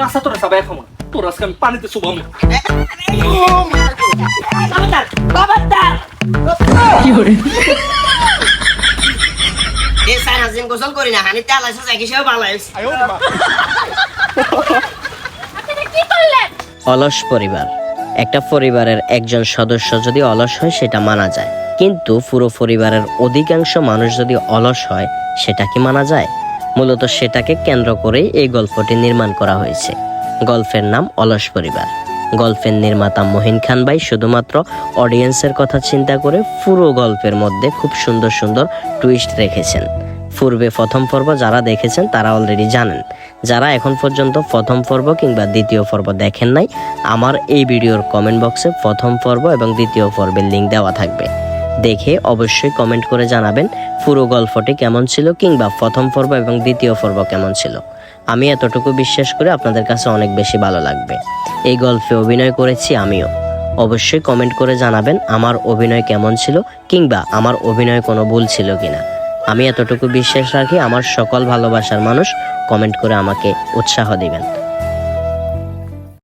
কাঁচা তোরা সবাই এখন তোর আজকে আমি পানিতে শুবাম। এই স্যার হাজিম গোসল করি না হানি তেল আছে যাই কিসেও ভালো আছে। অলস পরিবার। একটা পরিবারের একজন সদস্য যদি অলস হয় সেটা মানা যায়, কিন্তু পুরো পরিবারের অধিকাংশ মানুষ যদি অলস হয় সেটা কি মানা যায়? মূলত সেটাকে কেন্দ্র করেই এই গল্পটি নির্মাণ করা হয়েছে। গল্পের নাম অলস পরিবার। গল্পের নির্মাতা মহিন খান ভাই শুধুমাত্র অডিয়েন্সের কথা চিন্তা করে পুরো গল্পের মধ্যে খুব সুন্দর সুন্দর টুইস্ট রেখেছেন। পূর্বে প্রথম পর্ব যারা দেখেছেন তারা অলরেডি জানেন। যারা এখন পর্যন্ত প্রথম পর্ব কিংবা দ্বিতীয় পর্ব দেখেন নাই, আমার এই ভিডিওর কমেন্ট বক্সে প্রথম পর্ব এবং দ্বিতীয় পর্বের লিঙ্ক দেওয়া থাকবে। দেখে অবশ্যই কমেন্ট করে জানাবেন পুরো গল্পটি কেমন ছিল কিংবা প্রথম পর্ব এবং দ্বিতীয় পর্ব কেমন ছিল। আমি এতটুকু বিশ্বাস করে আপনাদের কাছে অনেক বেশি ভালো লাগবে। এই গল্পে অভিনয় করেছি আমিও। অবশ্যই কমেন্ট করে জানাবেন আমার অভিনয় কেমন ছিল কিংবা আমার অভিনয়ে কোনো ভুল ছিল কিনা। আমি এতটুকু বিশ্বাস রাখি আমার সকল ভালোবাসার মানুষ কমেন্ট করে আমাকে উৎসাহ দিবেন।